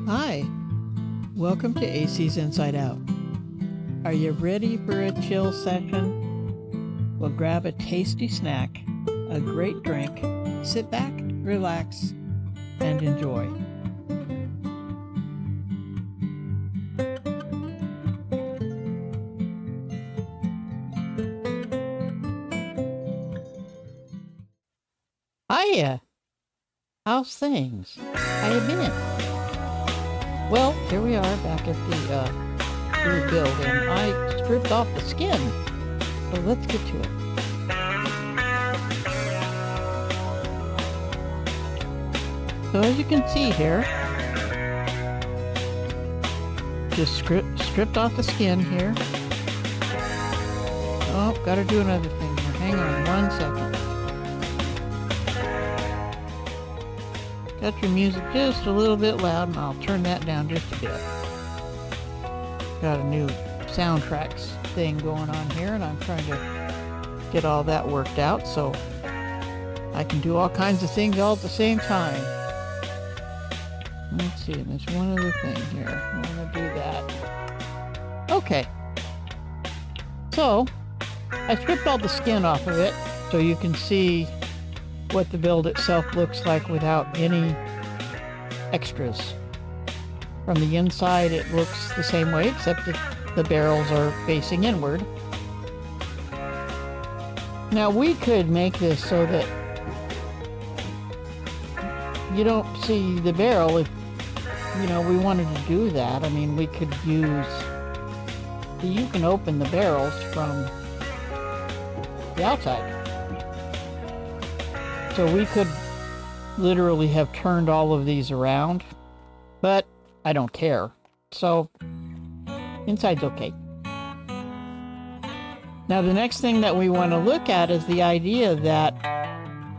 Hi, welcome to AC's Inside Out. Are you ready for a chill session? Well, grab a tasty snack, a great drink, sit back, relax, and enjoy. Hiya! How's things? How you been? Well, here we are back at the rebuild, and I stripped off the skin. So let's get to it. So as you can see here, just stripped off the skin here. Oh, gotta do another thing here. Hang on 1 second. Got your music just a little bit loud, and I'll turn that down just a bit. Got a new soundtracks thing going on here, and I'm trying to get all that worked out so I can do all kinds of things all at the same time. Let's see, there's one other thing here. I want to do that. Okay. So, I stripped all the skin off of it so you can see what the build itself looks like without any extras. From the inside it looks the same way, except that the barrels are facing inward. Now we could make this so that you don't see the barrel if, we wanted to do that. I mean, we could use, you can open the barrels from the outside. So we could literally have turned all of these around, but I don't care. So inside's okay. Now the next thing that we want to look at is the idea that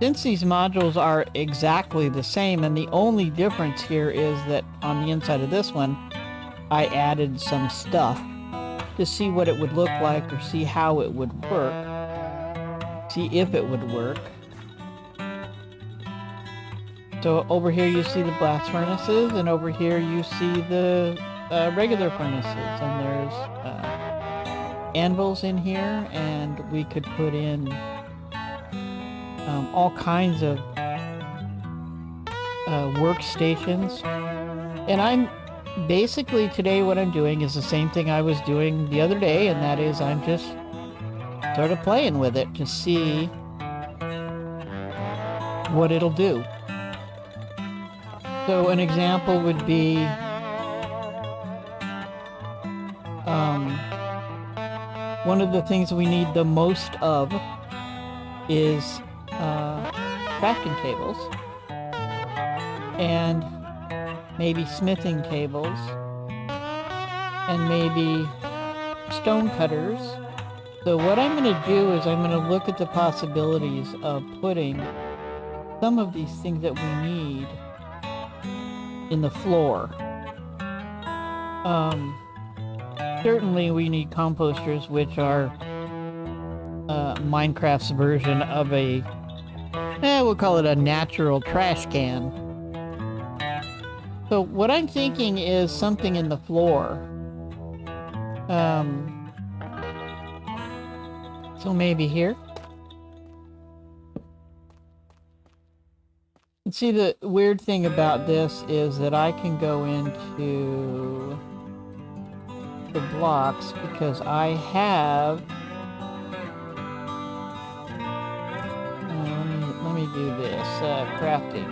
since these modules are exactly the same, and the only difference here is that on the inside of this one, I added some stuff to see what it would look like or see how it would work, see if it would work. So over here you see the blast furnaces, and over here you see the regular furnaces, and there's anvils in here, and we could put in all kinds of workstations. And I'm basically today what I'm doing is the same thing I was doing the other day, and that is I'm just sort of playing with it to see what it'll do. So an example would be one of the things we need the most of is crafting tables and maybe smithing tables and maybe stone cutters. So what I'm going to do is I'm going to look at the possibilities of putting some of these things that we need in the floor. Certainly we need composters, which are Minecraft's version of a, we'll call it a natural trash can. So what I'm thinking is something in the floor. So maybe here. See, the weird thing about this is that I can go into the blocks because I have let me do this crafting.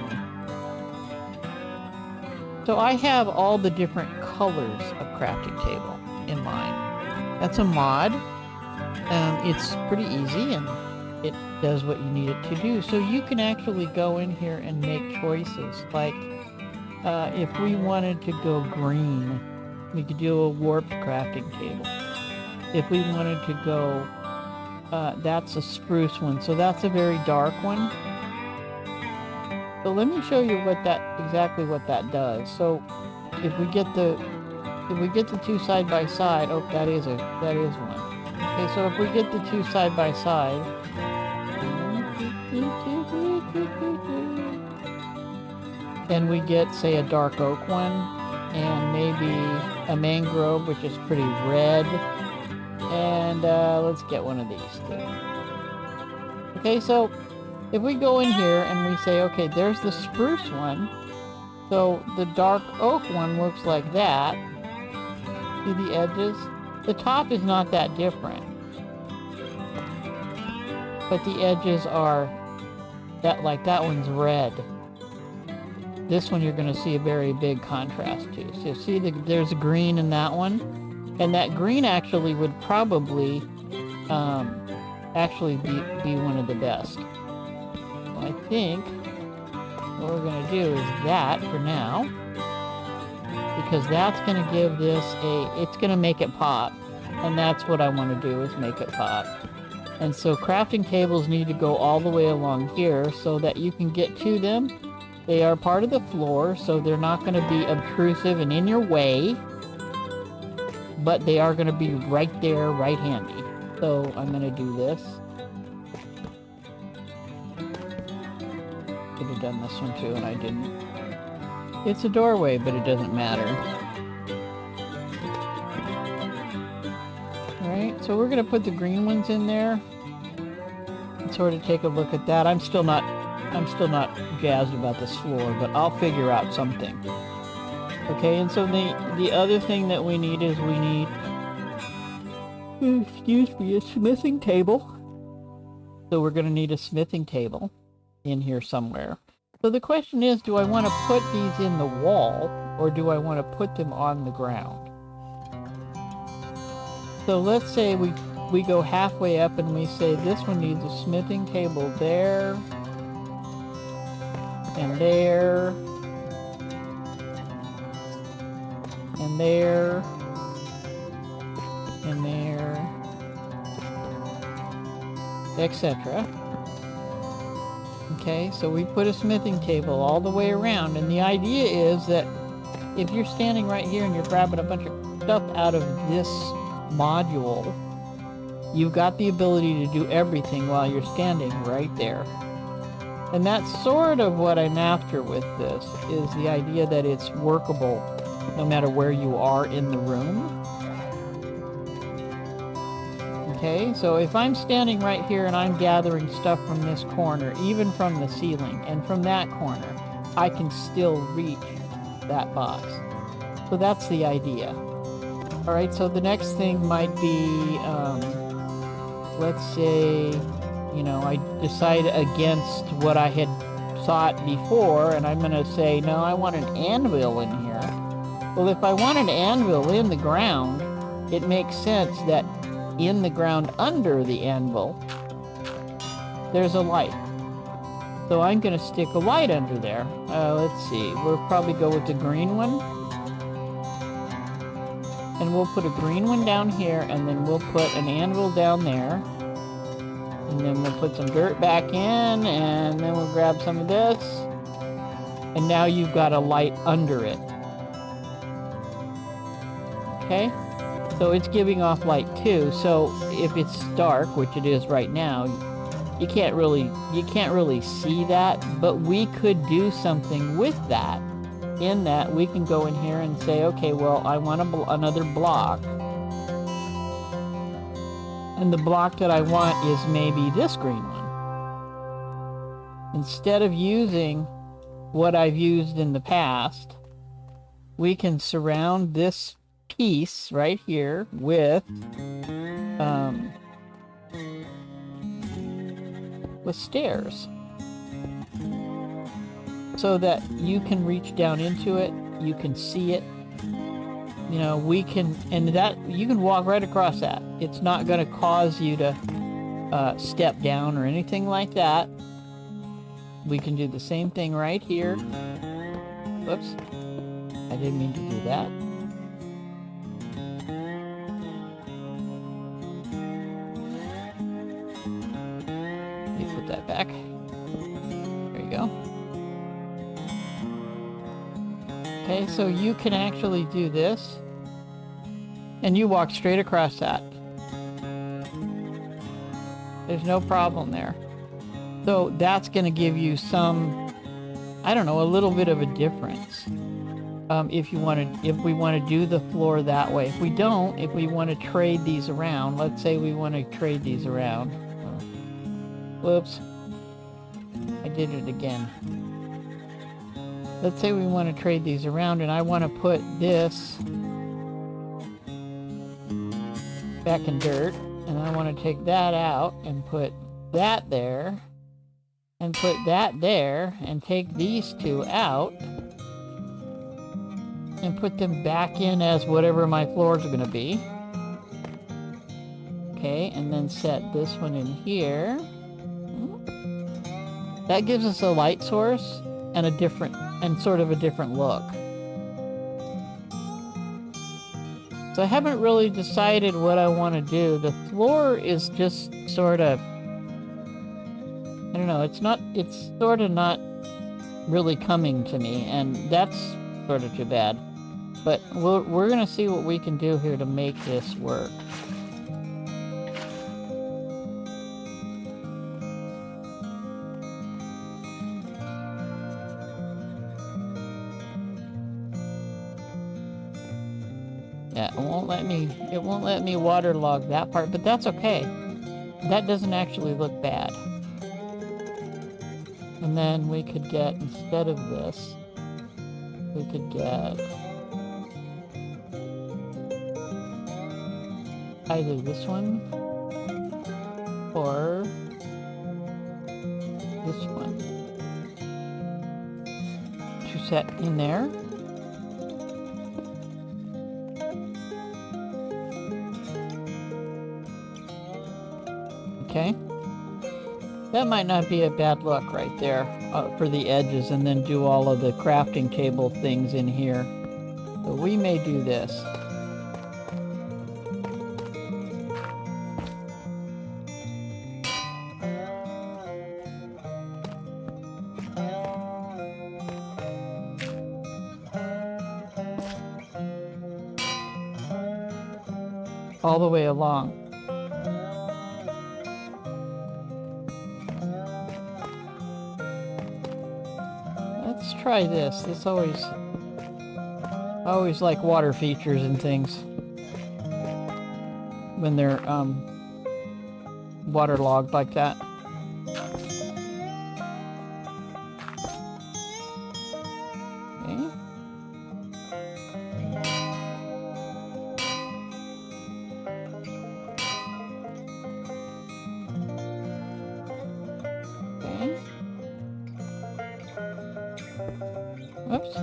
So I have all the different colors of crafting table in mind. That's a mod. It's pretty easy and it does what you need it to do. So you can actually go in here and make choices. Like if we wanted to go green, we could do a warped crafting table. If we wanted to go, that's a spruce one. So that's a very dark one. So let me show you exactly what that does. So if we get the two side by side, oh, that is one. Okay, so if we get the two side by side, and we get, say, a dark oak one, and maybe a mangrove, which is pretty red. And let's get one of these too. Okay, so if we go in here and we say, okay, there's the spruce one. So the dark oak one looks like that. See the edges? The top is not that different. But the edges are like that one's red. This one you're going to see a very big contrast to. So see there's green in that one. And that green actually would probably be one of the best. So I think what we're going to do is that for now, because that's going to give this it's going to make it pop, and that's what I want to do, is make it pop. And so crafting tables need to go all the way along here so that you can get to them. They are part of the floor, so they're not going to be obtrusive and in your way, but they are going to be right there, right handy. So I'm going to do this. Could have done this one too, and I didn't. It's a doorway, but it doesn't matter. Alright, so we're going to put the green ones in there and sort of take a look at that. I'm still not jazzed about this floor, but I'll figure out something. Okay, and so the other thing that we need is a smithing table. So we're going to need a smithing table in here somewhere. So the question is, do I want to put these in the wall, or do I want to put them on the ground? So let's say we go halfway up and we say this one needs a smithing table there, and there, and there, and there, etc. Okay, so we put a smithing table all the way around, and the idea is that if you're standing right here and you're grabbing a bunch of stuff out of this module, you've got the ability to do everything while you're standing right there. And that's sort of what I'm after with this, is the idea that it's workable no matter where you are in the room. Okay, so if I'm standing right here and I'm gathering stuff from this corner, even from the ceiling, and from that corner, I can still reach that box. So that's the idea. Alright, so the next thing might be, let's say, you know, I decide against what I had thought before, and I'm going to say, no, I want an anvil in here. Well, if I want an anvil in the ground, it makes sense that in the ground under the anvil, there's a light. So I'm going to stick a light under there. Let's see, we'll probably go with the green one. And we'll put a green one down here, and then we'll put an anvil down there. And then we'll put some dirt back in, and then we'll grab some of this. And now you've got a light under it. Okay? So it's giving off light too. So if it's dark, which it is right now, you can't really see that, but we could do something with that. In that, we can go in here and say, okay, well, I want another block. And the block that I want is maybe this green one. Instead of using what I've used in the past, we can surround this piece right here with stairs, so that you can reach down into it, you can see it, you know, we can, and that you can walk right across that. It's not going to cause you to step down or anything like that. We can do the same thing right here. Whoops, I didn't mean to do that. That back. There you go. Okay, so you can actually do this, and you walk straight across that. There's no problem there. So that's going to give you some, I don't know, a little bit of a difference. if we want to do the floor that way. If we don't, if we want to trade these around, let's say we want to trade these around. Whoops. I did it again. Let's say we want to trade these around and I want to put this back in dirt, and I want to take that out and put that there and put that there and take these two out and put them back in as whatever my floors are going to be. Okay, and then set this one in here. That gives us a light source and a different, and sort of a different look. So I haven't really decided what I want to do. The floor is just sort of, I don't know, it's sort of not really coming to me, and that's sort of too bad. But we're going to see what we can do here to make this work. Yeah, it won't let me waterlog that part, but that's okay. That doesn't actually look bad. And then we could get, instead of this, we could get either this one or this one to set in there. Okay, that might not be a bad look right there for the edges, and then do all of the crafting table things in here. So we may do this. All the way along. Let's try this. This I always like water features and things when they're waterlogged like that. Okay. Okay. Whoops.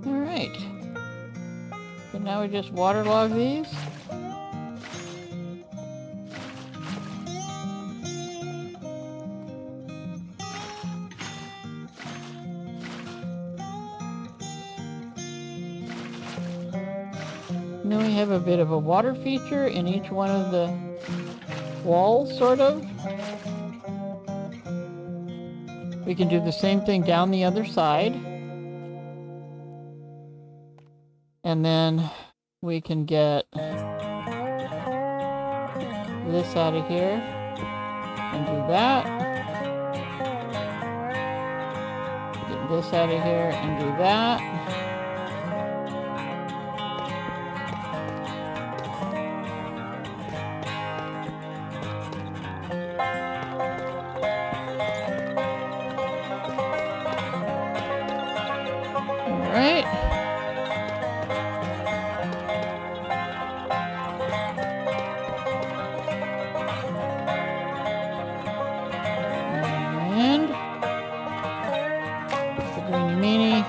Alright. So now we just waterlog these. Now we have a bit of a water feature in each one of the walls, sort of. We can do the same thing down the other side. And then we can get this out of here and do that. Get this out of here and do that. Alright. And the Greeny Meanie.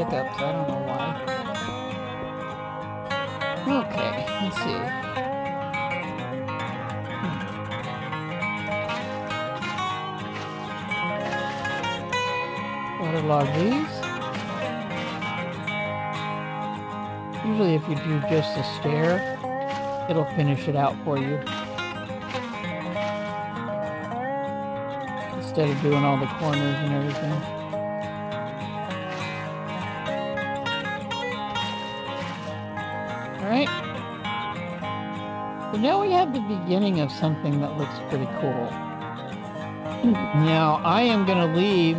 hiccups. I don't know why. Okay, let's see. Waterlog these. Usually if you do just a stair, it'll finish it out for you. Instead of doing all the corners and everything. Alright. So now we have the beginning of something that looks pretty cool. Now I am going to leave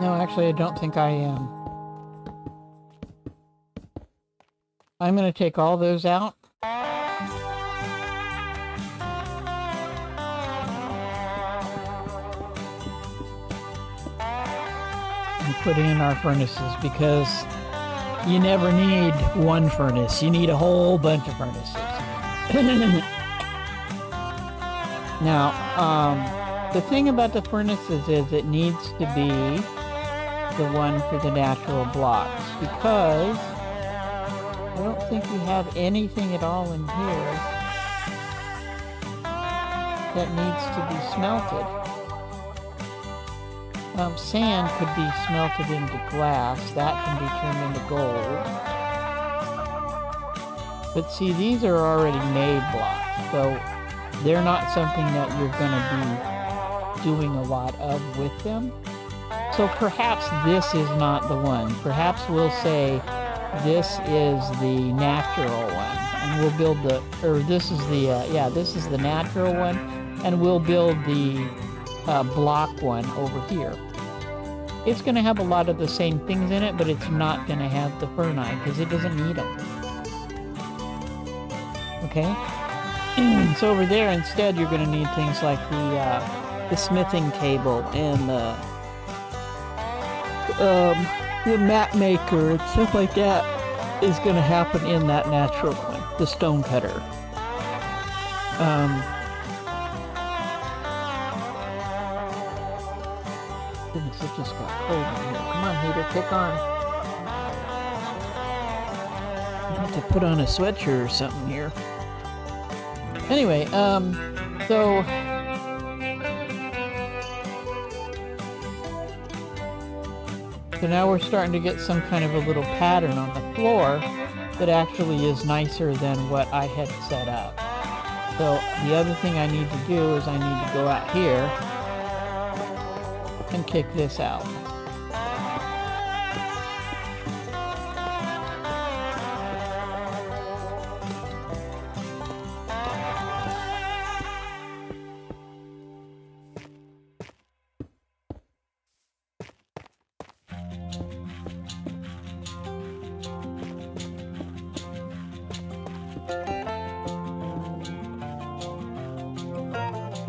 No, actually, I don't think I am. I'm going to take all those out. And put in our furnaces, because you never need one furnace. You need a whole bunch of furnaces. Now, the thing about the furnaces is it needs to be the one for the natural blocks, because I don't think we have anything at all in here that needs to be smelted. Sand could be smelted into glass. That can be turned into gold. But see, these are already made blocks, so they're not something that you're going to be doing a lot of with them. So perhaps this is not the one. Perhaps we'll say this is the natural one, and we'll build the, or this is the, this is the natural one, and we'll build the block one over here. It's going to have a lot of the same things in it, but it's not going to have the fernite, because it doesn't need them. Okay? So over there, instead, you're going to need things like the smithing table and the map maker and stuff like that is going to happen in that natural one, the stone cutter. Goodness, it just got cold in here. Come on, heater, kick on. I have to put on a sweatshirt or something here. Anyway, so now we're starting to get some kind of a little pattern on the floor that actually is nicer than what I had set up. So the other thing I need to do is I need to go out here and kick this out.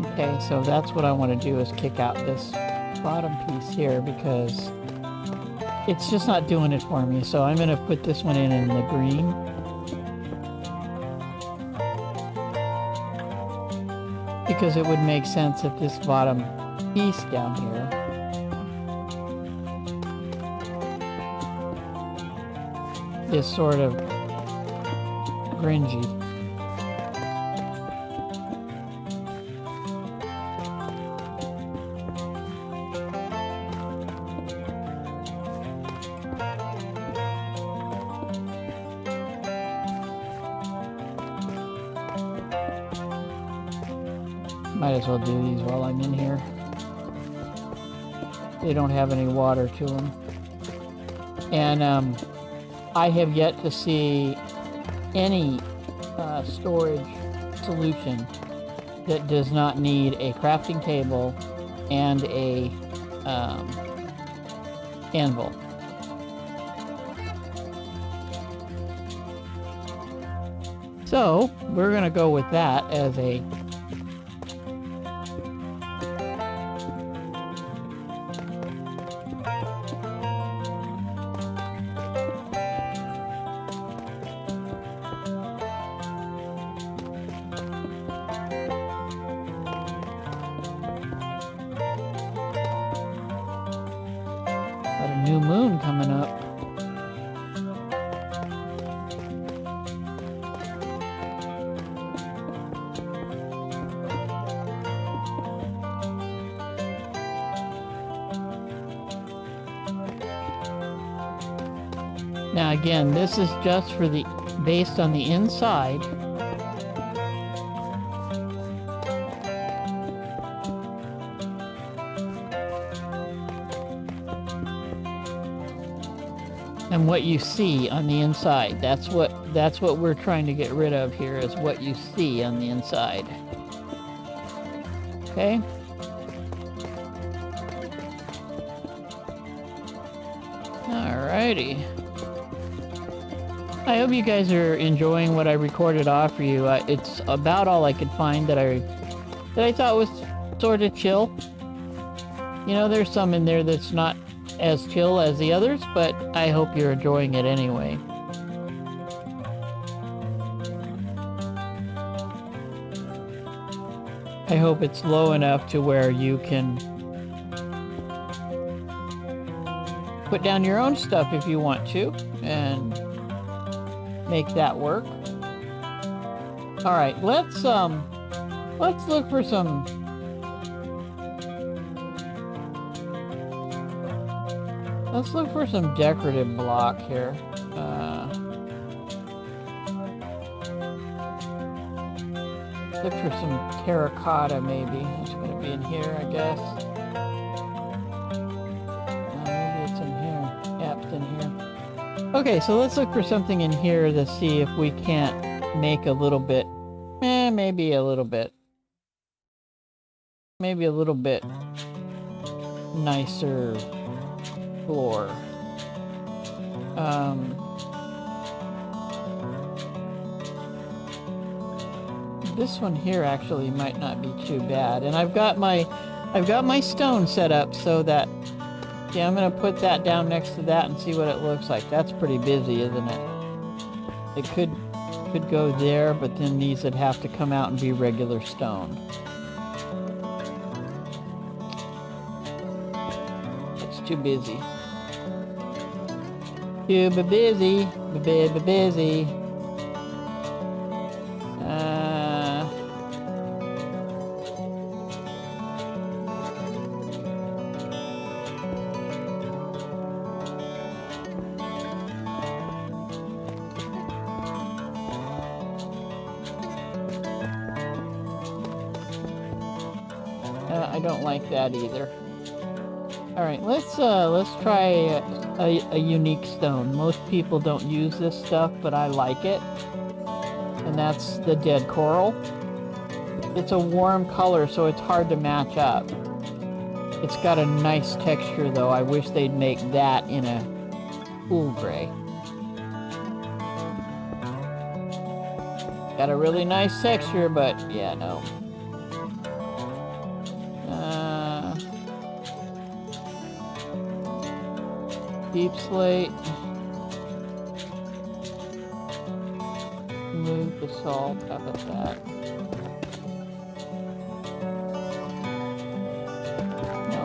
Okay, so that's what I want to do, is kick out this bottom piece here, because it's just not doing it for me. So I'm going to put this one in the green. Because it would make sense if this bottom piece down here is sort of grungy. Might as well do these while I'm in here. They don't have any water to them. And I have yet to see any storage solution that does not need a crafting table and a anvil. So we're going to go with that as a new moon coming up. Now again, this is just for the based on the inside. And what you see on the inside. That's what we're trying to get rid of here, is what you see on the inside. Okay? Alrighty. I hope you guys are enjoying what I recorded off for you. It's about all I could find that I thought was sort of chill. You know, there's some in there that's not as chill as the others, but I hope you're enjoying it anyway. I hope it's low enough to where you can put down your own stuff if you want to and make that work. All right, let's look for some decorative block here. Look for some terracotta, maybe. It's going to be in here, I guess. Maybe it's in here. Yeah, it's in here. Okay, so let's look for something in here to see if we can't make a little bit, maybe a little bit nicer floor. This one here actually might not be too bad, and I've got my stone set up so that, yeah, I'm gonna put that down next to that and see what it looks like. That's pretty busy, isn't it? It could go there, but then these would have to come out and be regular stone. It's too busy. Too busy, busy. I don't like that either. All right, let's try a unique stone. Most people don't use this stuff, but I like it. And that's the dead coral. It's a warm color, so it's hard to match up. It's got a nice texture, though. I wish they'd make that in a cool gray. Got a really nice texture, but yeah, no. Deep slate. Move the salt. How about that? No.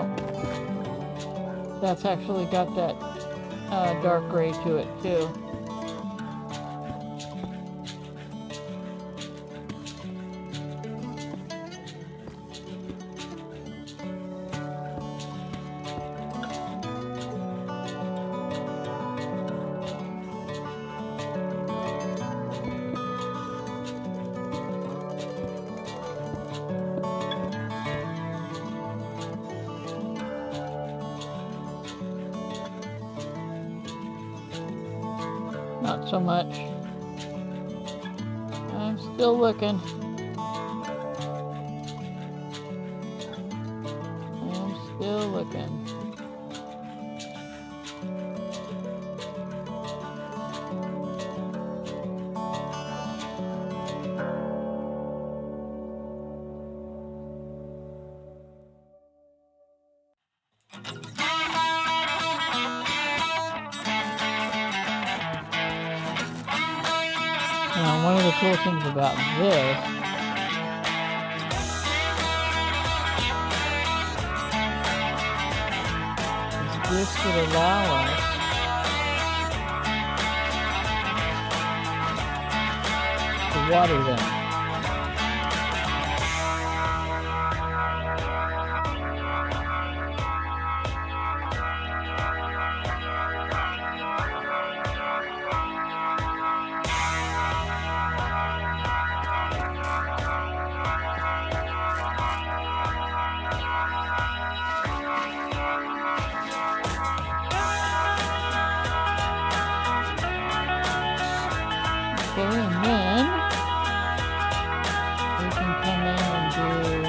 That's actually got that dark gray to it too. Not so much. I'm still looking. I'm still looking. Now, one of the cool things about this is this would allow us to water them. Okay, and then we can come in and do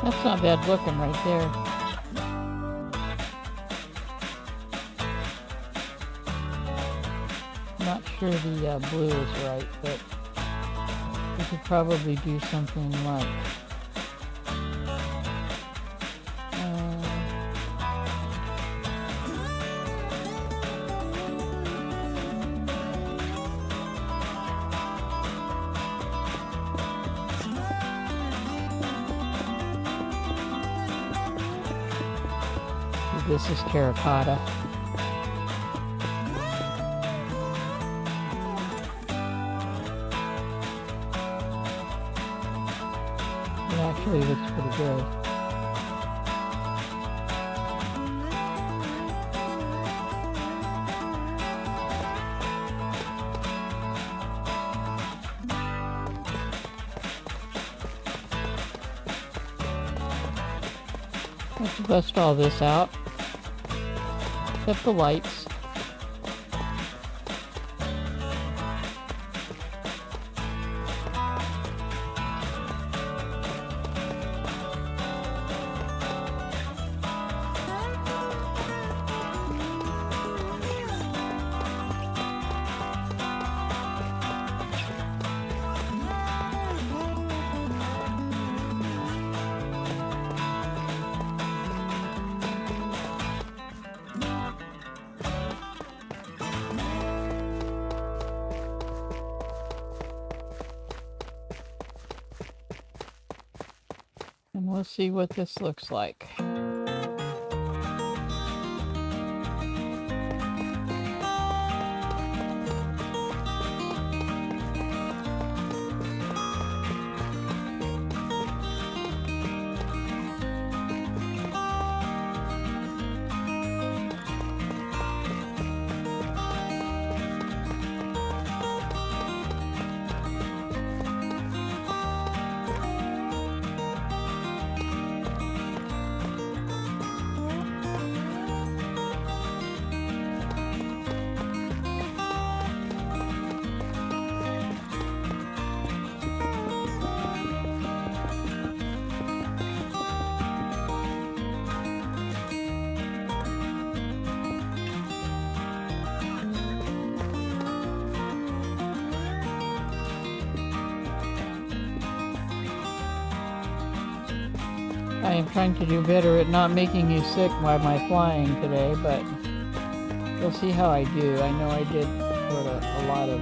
That's not bad looking right there. Not sure the blue is right, but we could probably do something like this is terracotta. It actually looks pretty good. Let's bust all this out. Except the lights. And we'll see what this looks like. I am trying to do better at not making you sick by my flying today, but we'll see how I do. I know I did sort of a lot of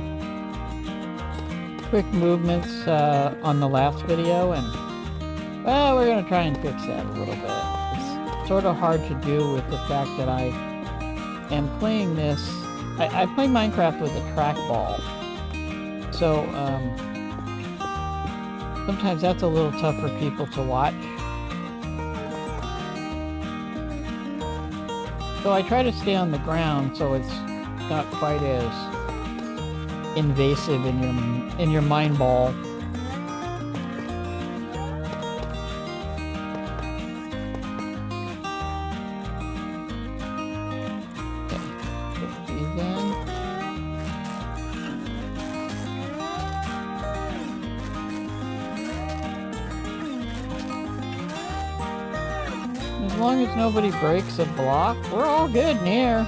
quick movements on the last video, and well, we're going to try and fix that a little bit. It's sort of hard to do with the fact that I am playing this. I play Minecraft with a trackball, so sometimes that's a little tough for people to watch. So I try to stay on the ground so it's not quite as invasive in your mind ball. As long as nobody breaks a block, we're all good in here.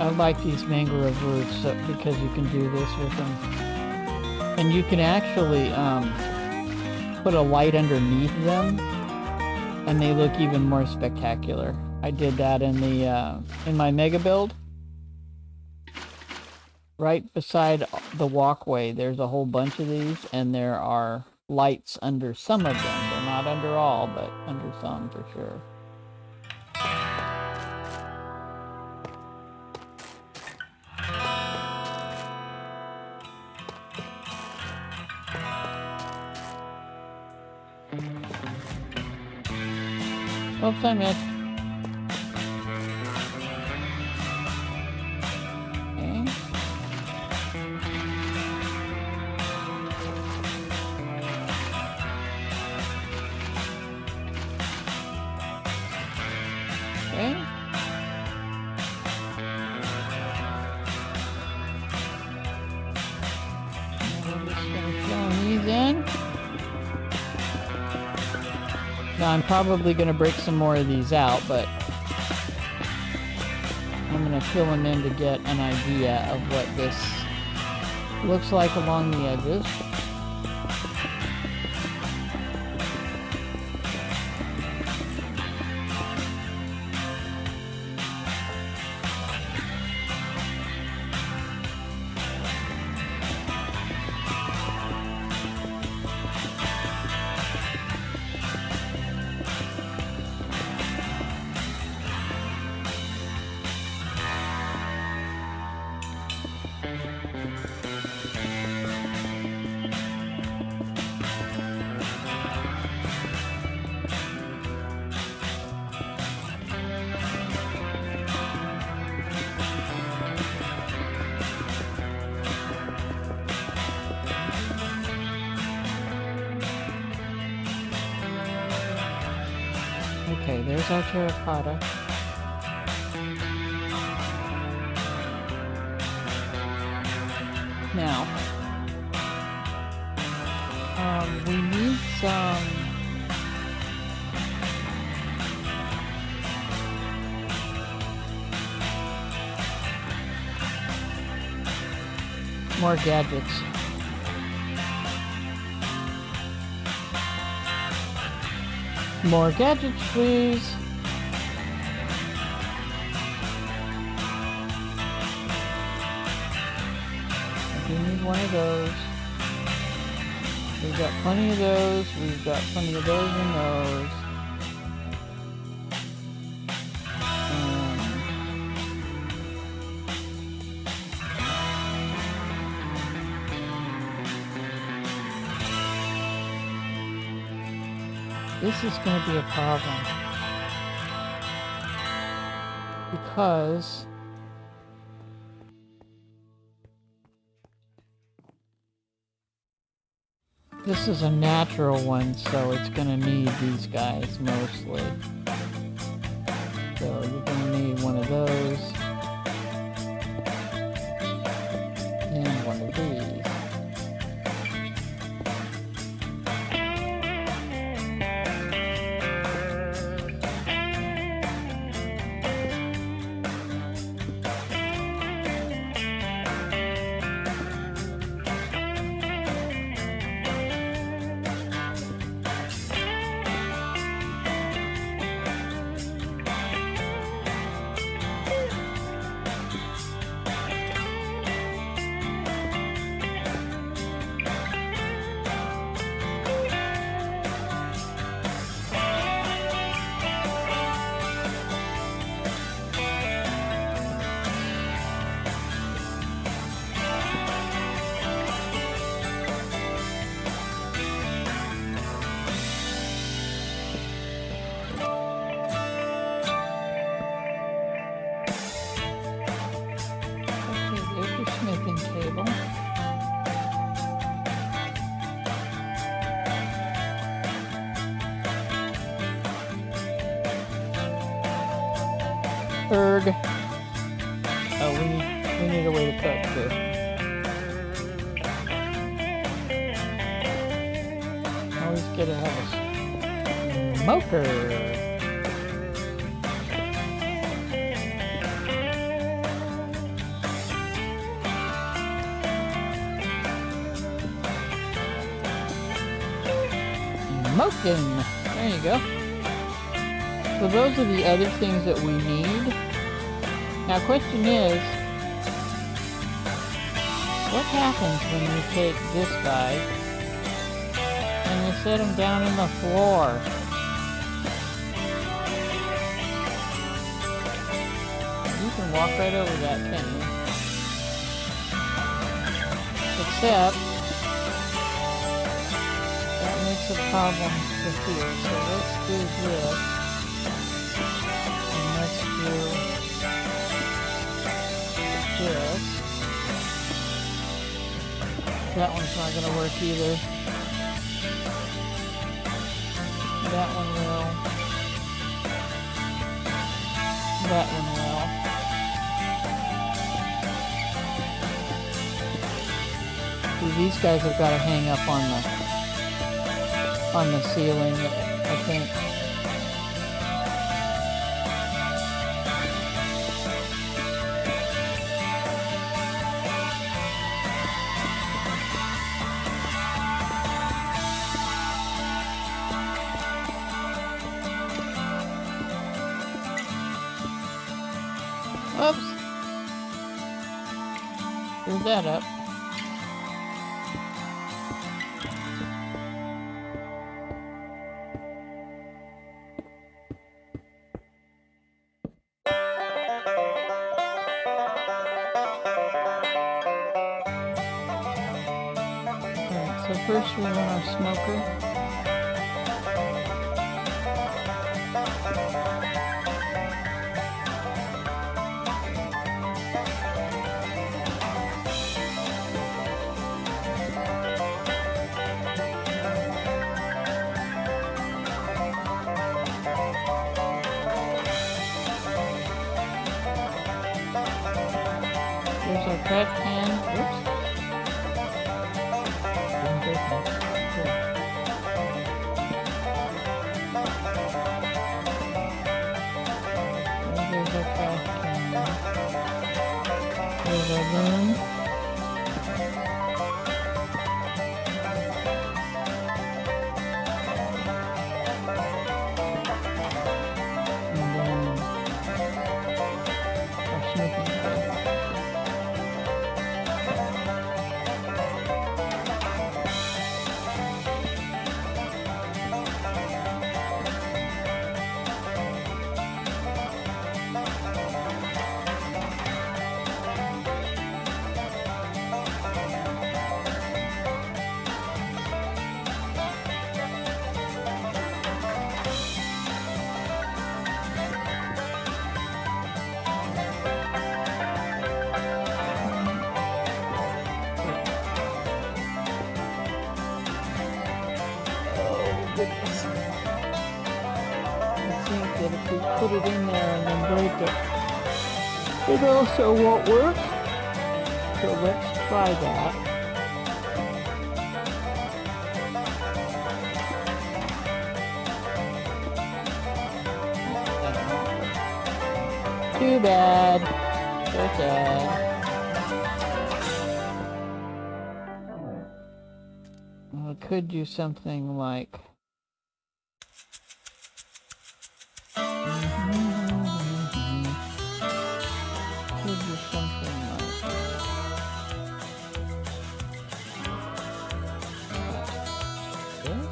I like these mangrove roots because you can do this with them. And you can actually put a light underneath them and they look even more spectacular. I did that in my mega build. Right beside the walkway, there's a whole bunch of these, and there are lights under some of them. They're not under all, but under some for sure. Oops, I missed. Now I'm probably going to break some more of these out, but I'm going to fill them in to get an idea of what this looks like along the edges. Okay, there's our terracotta. Now, we need some more gadgets. More gadgets, please. I do need one of those. We've got plenty of those. We've got plenty of those and those. This is going to be a problem because this is a natural one, so it's going to need these guys mostly. So you're going to need one of those and one of these. smithing table. Erg. Oh, we need a way to cook too. Always gotta have a smoker. Smoking. There you go. So those are the other things that we need. Now, question is, what happens when you take this guy and you set him down on the floor? You can walk right over that, can't you? Except that makes a problem for here. So let's do this. And let's do this. That one's not going to work either. That one will. That one will. See, these guys have got to hang up on the ceiling, I think. Oops. Screw that up. Alright, so first we want our smoker. There's our trash can. Oops. Didn't break it. Good. There's our trash can. There's our room. And then our smoking table. Goodness. I think that if we put it in there and then break it, it also won't work. So let's try that. Too bad. So sad. I could do something like could do something like this.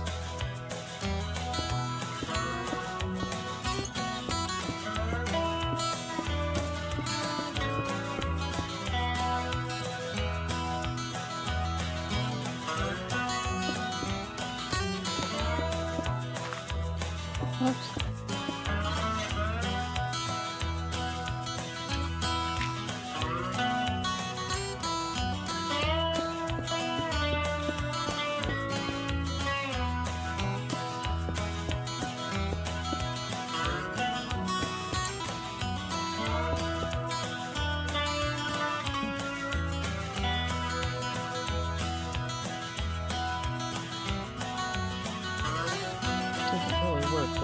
Oops.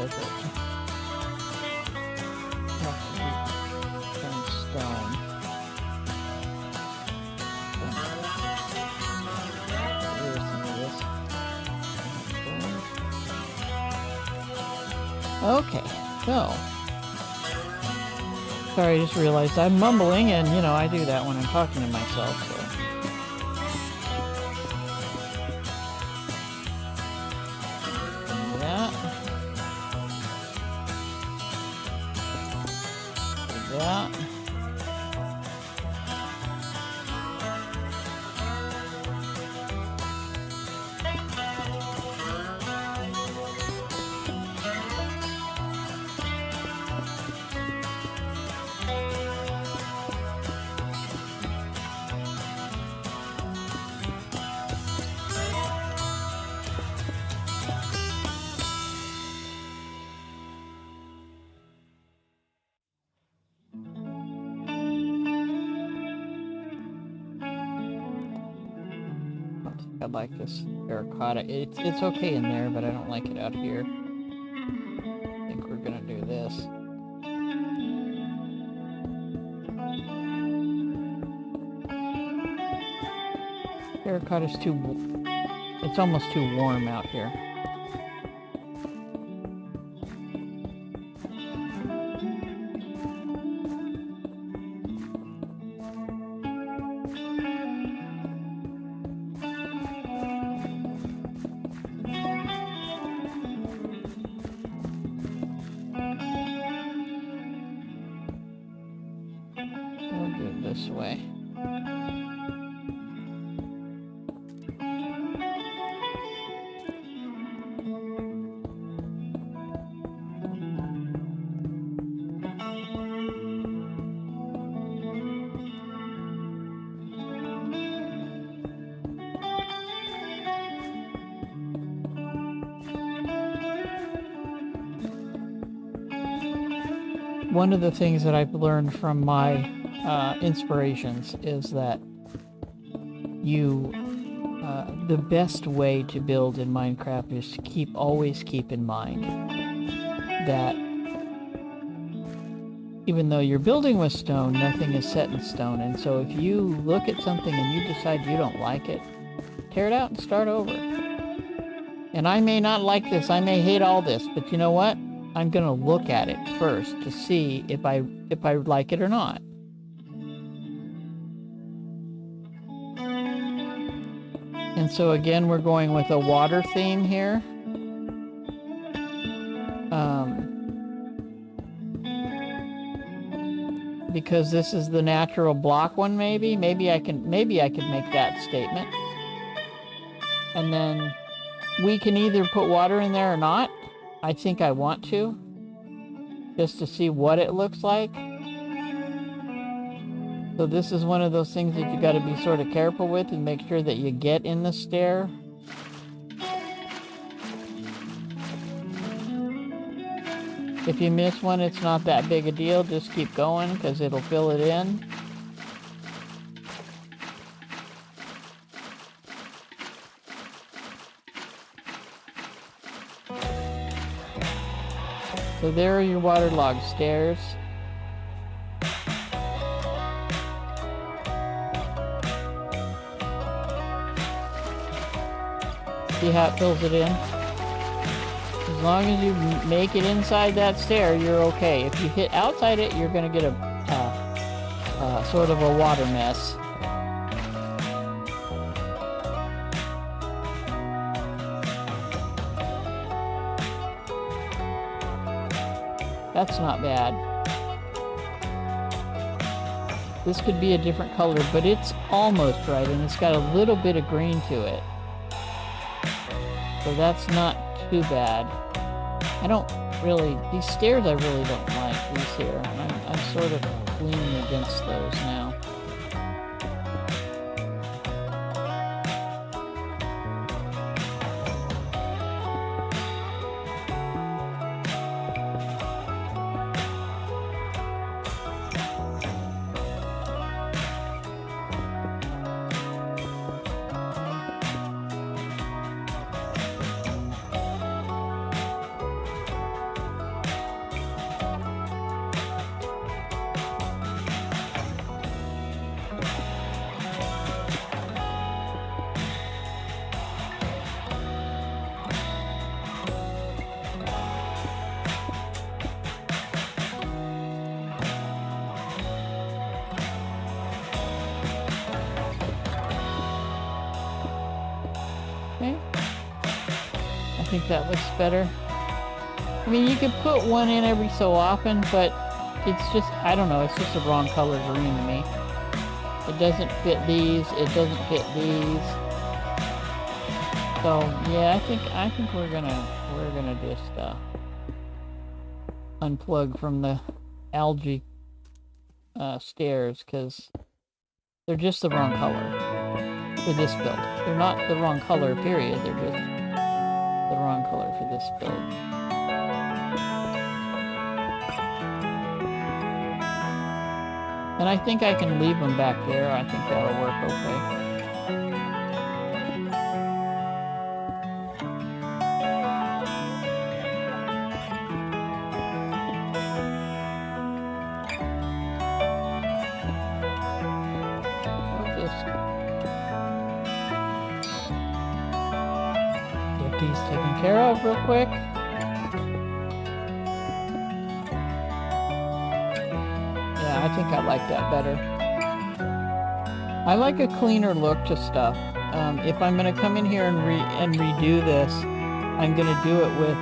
does it? Has to be turned stone. Here's some of this. Okay, so. Sorry, I just realized I'm mumbling, and you know, I do that when I'm talking to myself, so. That. I like this terracotta. It's okay in there, but I don't like it out here. I think we're gonna do this. Terracotta's it's almost too warm out here. This way. One of the things that I've learned from my inspirations is that the best way to build in Minecraft is to always keep in mind that even though you're building with stone, nothing is set in stone. And so if you look at something and you decide you don't like it, tear it out and start over. And I may not like this, I may hate all this, but you know what? I'm gonna look at it first to see if I like it or not. And so again, we're going with a water theme here. Because this is the natural block one, maybe I could make that statement. And then we can either put water in there or not. I think I want to, just to see what it looks like. So this is one of those things that you got to be sort of careful with and make sure that you get in the stair. If you miss one, it's not that big a deal. Just keep going because it'll fill it in. So there are your waterlogged stairs. See how it fills it in? As long as you make it inside that stair, you're okay. If you hit outside it, you're going to get a sort of a water mess. That's not bad. This could be a different color, but it's almost right, and it's got a little bit of green to it. So that's not too bad. These stairs I really don't like, these here. I'm sort of leaning against those now. think that looks better? I mean, you could put one in every so often, but it's just, I don't know, it's just the wrong color green to me. It doesn't fit these, it doesn't fit these. So, yeah, I think we're gonna just, unplug from the algae, stairs, because they're just the wrong color for this build. They're not the wrong color, period. They're just the wrong color for this build. And I think I can leave them back there. I think that'll work okay. Get these taken care of real quick. I think I like that better. I like a cleaner look to stuff. If I'm going to come in here and redo this, I'm going to do it with,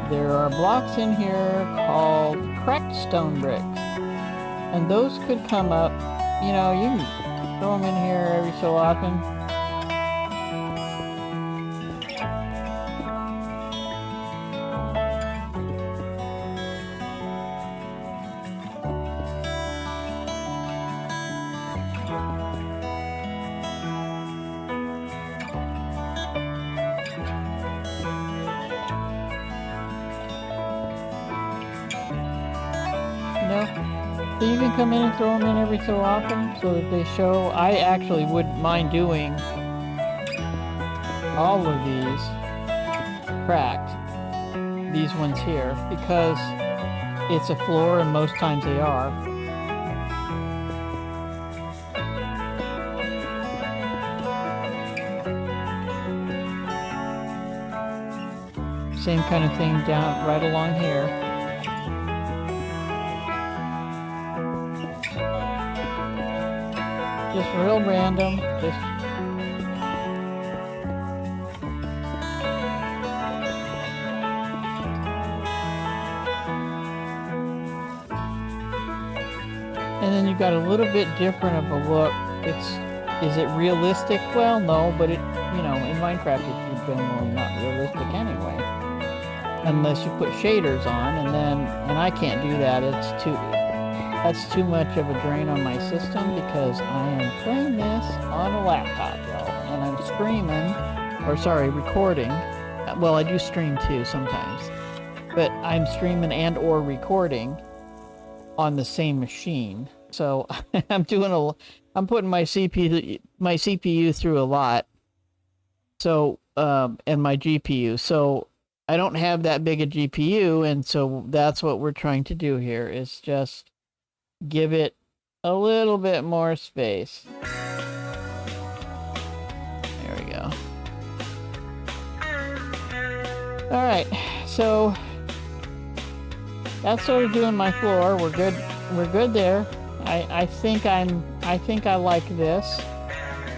there are blocks in here called cracked stone bricks. And those could come up, you know, you can throw them in here every so often. So you can come in and throw them in every so often so that they show. I actually wouldn't mind doing all of these cracked, these ones here, because it's a floor and most times they are. Same kind of thing down right along here. Just real random, just and then you've got a little bit different of a look. Is it realistic? Well, no, but it, you know, in Minecraft it's generally not realistic anyway. Unless you put shaders on, and I can't do that. That's too much of a drain on my system because I am playing this on a laptop, y'all, and I'm streaming, or sorry, recording. Well, I do stream too sometimes, but I'm streaming and or recording on the same machine. So I'm putting my CPU through a lot. So and my GPU. So I don't have that big a GPU, and so that's what we're trying to do here is just give it a little bit more space. There we go. Alright, so that's sort of doing my floor. We're good there. I think I like this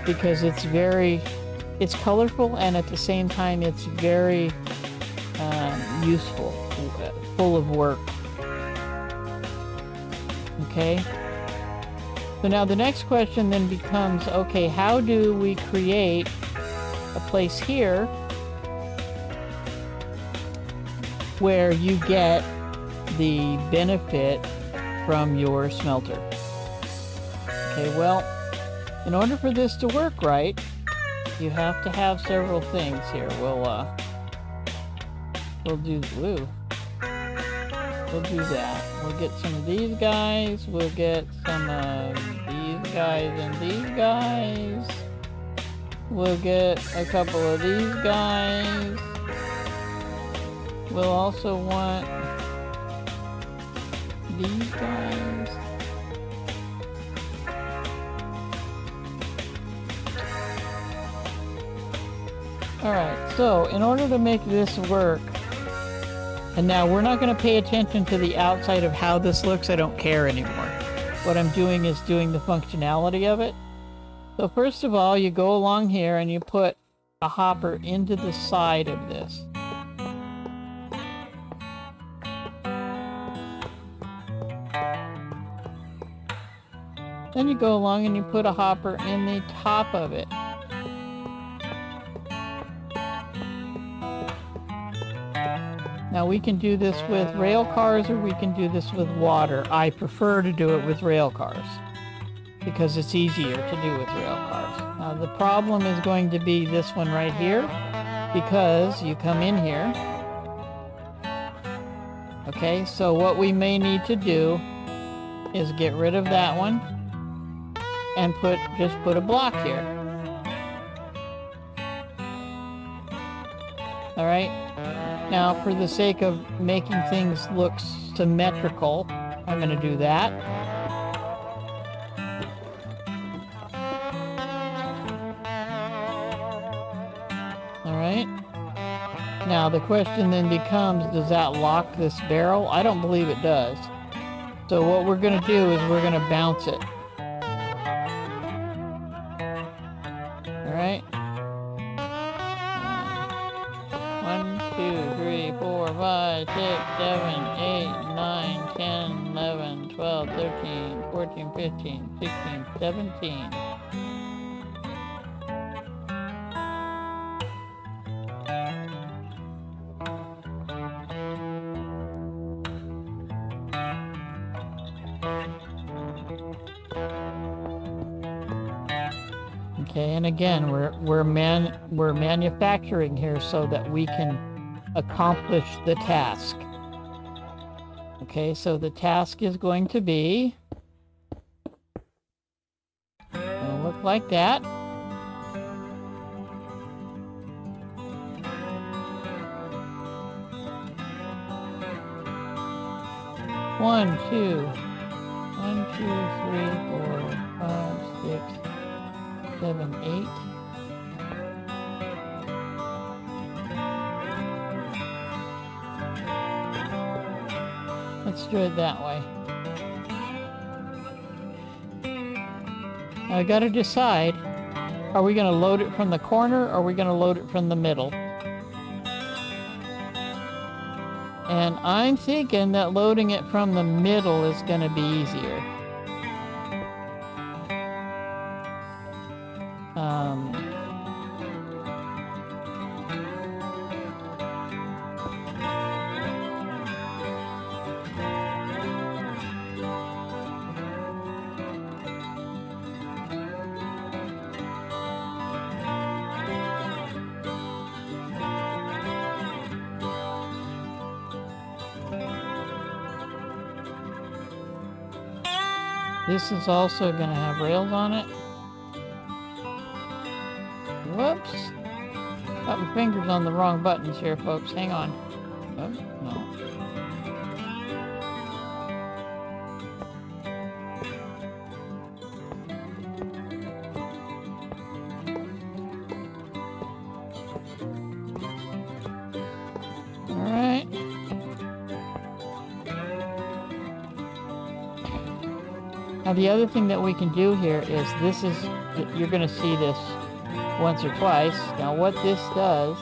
because it's colorful and at the same time it's very useful, full of work. Okay, so now the next question then becomes, okay, how do we create a place here where you get the benefit from your smelter? Okay, well, in order for this to work right, you have to have several things here. We'll do that. We'll get some of these guys. We'll get some of these guys and these guys. We'll get a couple of these guys. We'll also want these guys. Alright, so in order to make this work, and now we're not going to pay attention to the outside of how this looks. I don't care anymore. What I'm doing is doing the functionality of it. So first of all, you go along here and you put a hopper into the side of this. Then you go along and you put a hopper in the top of it. Now we can do this with rail cars or we can do this with water. I prefer to do it with rail cars because it's easier to do with rail cars. Now the problem is going to be this one right here, because you come in here. Okay, so what we may need to do is get rid of that one and just put a block here. All right. Now, for the sake of making things look symmetrical, I'm going to do that. All right. Now, the question then becomes, does that lock this barrel? I don't believe it does. So what we're going to do is we're going to bounce it. All right. 1, 2, 3, 4, 5, 6, 7, 8, 9, 10, 11, 12, 13, 14, 15, 16, 17. Okay, and again, we're manufacturing here so that we can accomplish the task. Okay, so the task is going to be, it'll look like that. One, two, 3, 4, 5, 6, 7, 8. Let's do it that way. Now I gotta decide, are we gonna load it from the corner or are we gonna load it from the middle? And I'm thinking that loading it from the middle is gonna be easier. This is also going to have rails on it. Whoops. Got my fingers on the wrong buttons here, folks. Hang on. Oh, no. All right. Now the other thing that we can do here is you're going to see this once or twice. Now what this does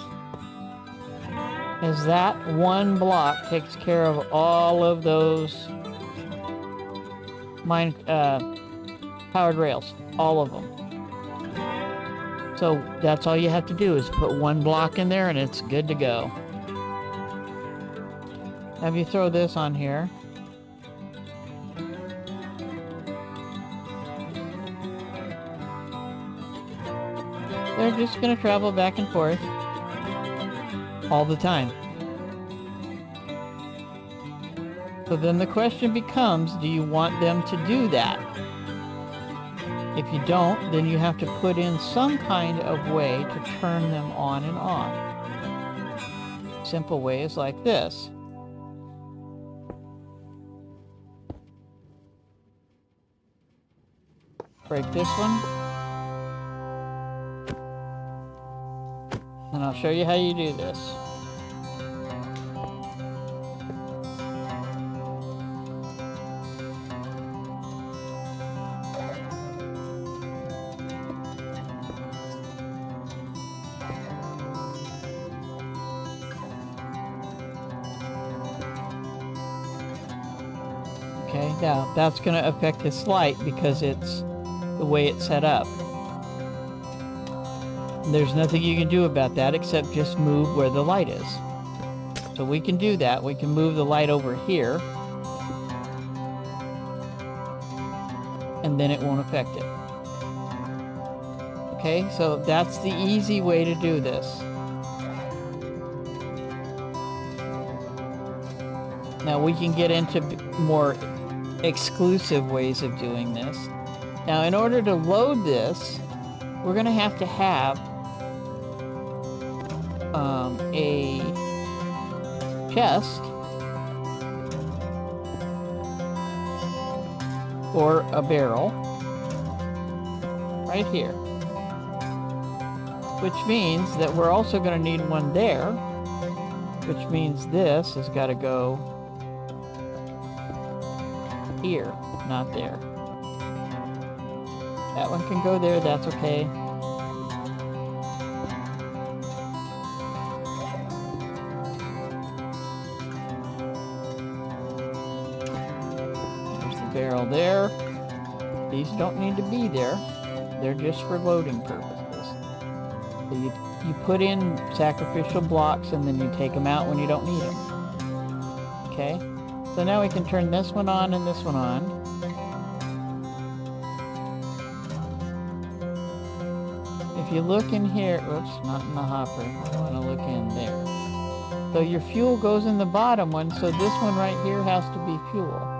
is that one block takes care of all of those powered rails, all of them. So that's all you have to do is put one block in there and it's good to go. Now if you throw this on here, they're just going to travel back and forth all the time. So then the question becomes, do you want them to do that? If you don't, then you have to put in some kind of way to turn them on and off. Simple way is like this. Break this one. And I'll show you how you do this. Okay, now that's going to affect his light because it's the way it's set up. There's nothing you can do about that except just move where the light is. So we can do that. We can move the light over here. And then it won't affect it. Okay, so that's the easy way to do this. Now we can get into more exclusive ways of doing this. Now in order to load this, we're going to have a chest or a barrel right here, which means that we're also going to need one there, which means this has got to go here, not there. That one can go there, that's okay. Barrel there. These don't need to be there. They're just for loading purposes. So you put in sacrificial blocks and then you take them out when you don't need them. Okay? So now we can turn this one on and this one on. If you look in here, oops, not in the hopper. I want to look in there. So your fuel goes in the bottom one, so this one right here has to be fuel.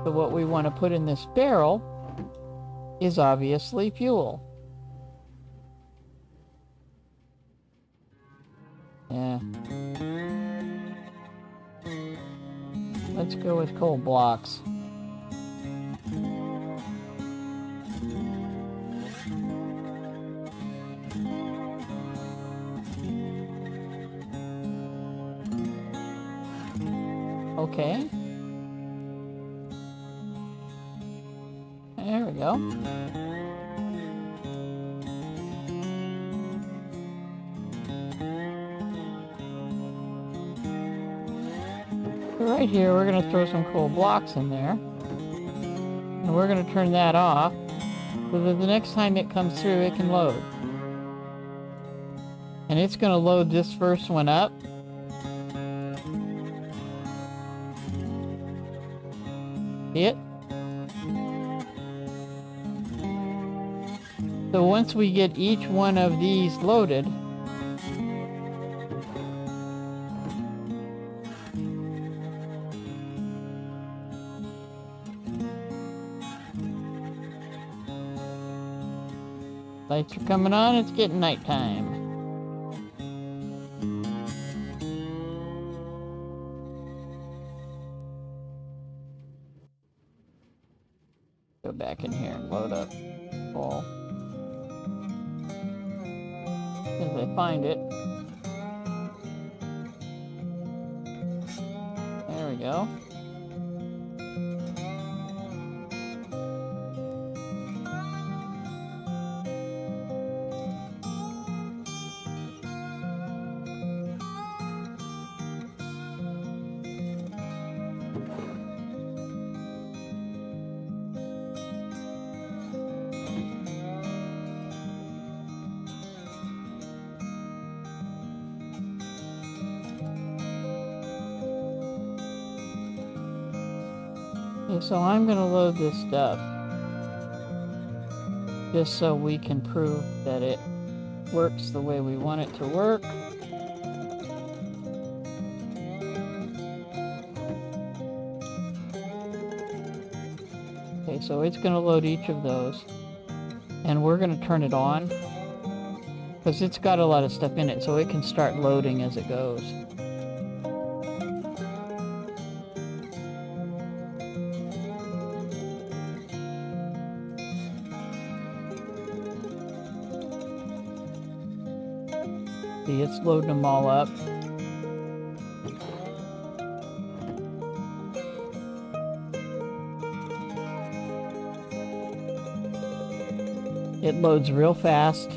So what we want to put in this barrel is obviously fuel. Yeah. Let's go with coal blocks. Okay. There we go. Right here, we're going to throw some coal blocks in there. And we're going to turn that off so that the next time it comes through, it can load. And it's going to load this first one up. See it? So once we get each one of these loaded, lights are coming on, it's getting nighttime. Go back in here and load up all. As I find it. There we go. Okay, so I'm going to load this stuff just so we can prove that it works the way we want it to work. Okay, so it's going to load each of those, and we're going to turn it on because it's got a lot of stuff in it, so it can start loading as it goes. See, it's loading them all up. It loads real fast.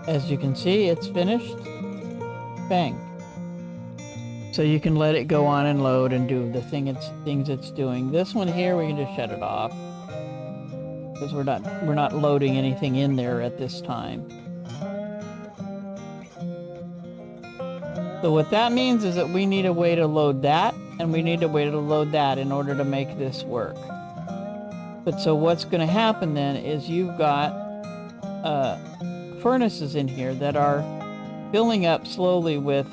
As you can see, it's finished. Bang. So you can let it go on and load and do the things it's doing. This one here, we can just shut it off because we're not loading anything in there at this time. So what that means is that we need a way to load that, and we need a way to load that in order to make this work. But so what's going to happen then is you've got furnaces in here that are filling up slowly with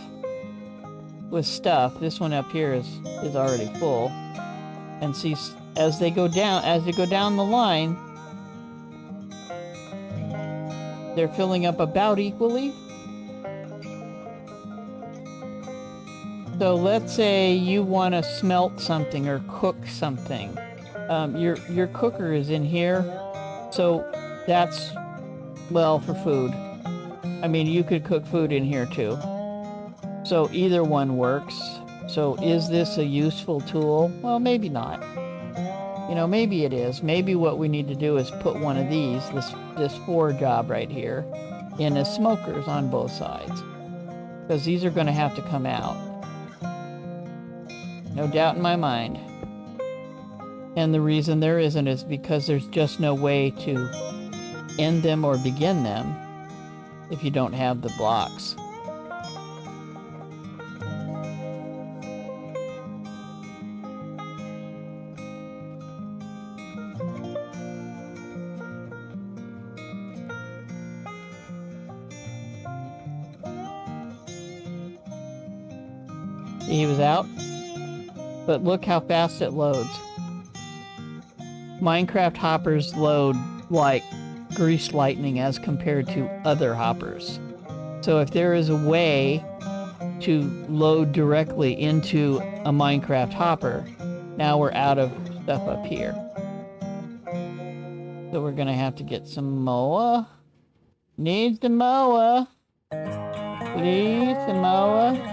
stuff. This one up here is already full. And see, as you go down the line, they're filling up about equally. So let's say you want to smelt something or cook something. Your cooker is in here, so that's, well, for food. I mean, you could cook food in here too. So either one works. So is this a useful tool? Well, maybe not. You know, maybe it is. Maybe what we need to do is put one of these, this 4 job right here, in as smokers on both sides. Because these are going to have to come out. No doubt in my mind. And the reason there isn't is because there's just no way to end them or begin them if you don't have the blocks. He was out, but look how fast it loads. Minecraft hoppers load like greased lightning as compared to other hoppers. So if there is a way to load directly into a Minecraft hopper, now we're out of stuff up here. So we're gonna have to get some moa. Needs the moa. Please, the moa.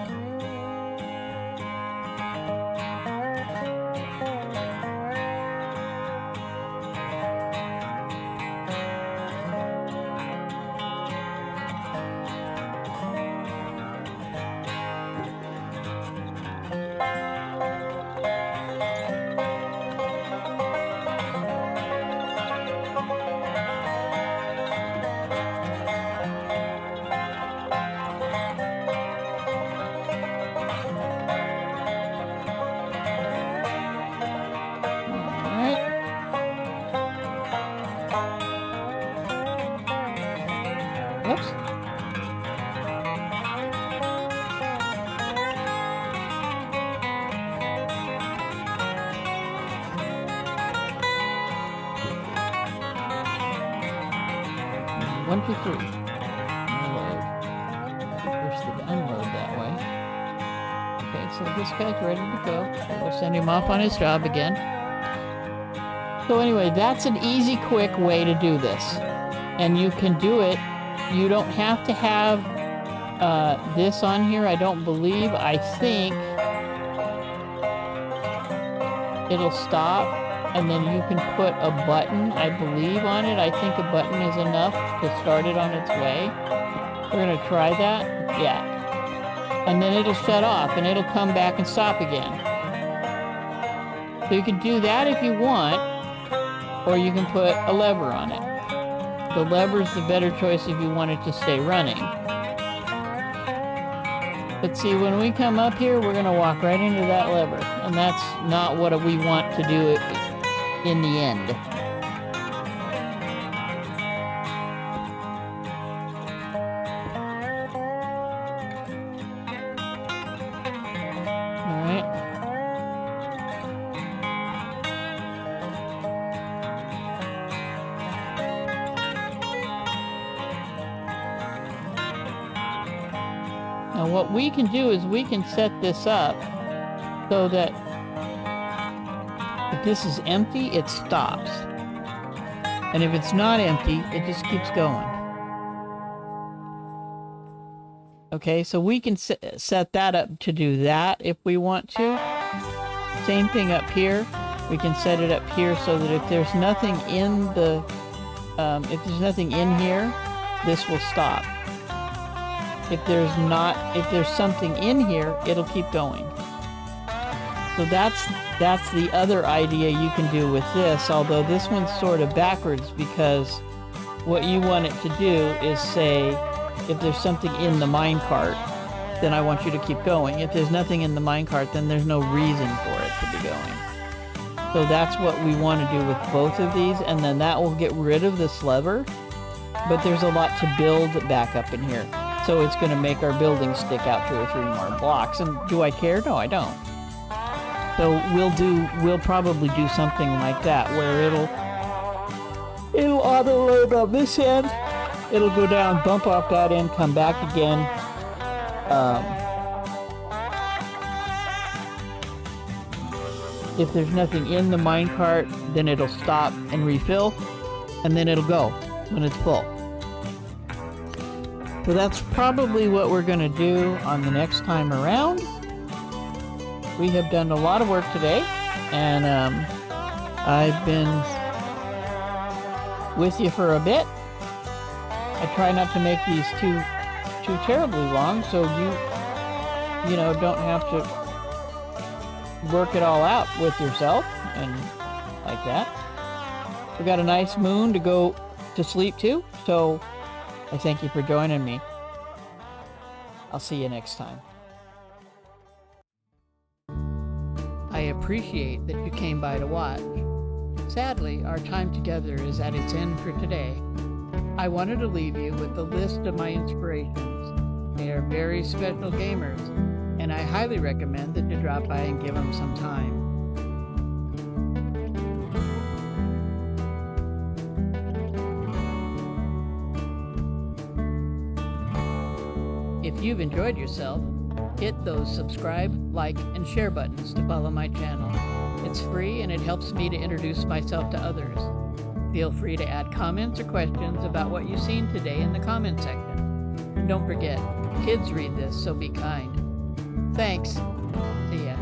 Oops. One, two, three. Unload. Push the unload that way. Okay, so this guy's ready to go. We'll send him off on his job again. So anyway, that's an easy, quick way to do this. And you can do it. You don't have to have this on here, I don't believe. I think it'll stop, and then you can put a button, I believe, on it. I think a button is enough to start it on its way. We're going to try that. Yeah. And then it'll shut off, and it'll come back and stop again. So you can do that if you want, or you can put a lever on it. The lever's the better choice if you want it to stay running. But see, when we come up here, we're going to walk right into that lever. And that's not what we want to do in the end. Alright. Now what we can do is we can set this up so that if this is empty, it stops. And if it's not empty, it just keeps going. Okay, so we can set that up to do that if we want to. Same thing up here. We can set it up here so that if there's nothing in the, if there's nothing in here, this will stop. If there's something in here, it'll keep going. So that's the other idea you can do with this, although this one's sort of backwards, because what you want it to do is say, if there's something in the minecart, then I want you to keep going. If there's nothing in the minecart, then there's no reason for it to be going. So that's what we want to do with both of these, and then that will get rid of this lever, but there's a lot to build back up in here. So it's going to make our building stick out 2 or 3 more blocks, and do I care? No, I don't. So we'll probably do something like that, where it'll auto-load on this end, it'll go down, bump off that end, come back again. If there's nothing in the minecart, then it'll stop and refill, and then it'll go when it's full. So that's probably what we're going to do on the next time around. We have done a lot of work today, and I've been with you for a bit. I try not to make these too terribly long, so you know, don't have to work it all out with yourself and like that. We got a nice moon to go to sleep to, so I thank you for joining me. I'll see you next time. I appreciate that you came by to watch. Sadly, our time together is at its end for today. I wanted to leave you with a list of my inspirations. They are very special gamers, and I highly recommend that you drop by and give them some time. If you've enjoyed yourself, hit those subscribe, like, and share buttons to follow my channel. It's free and it helps me to introduce myself to others. Feel free to add comments or questions about what you've seen today in the comment section. And don't forget, kids read this, so be kind. Thanks. See ya.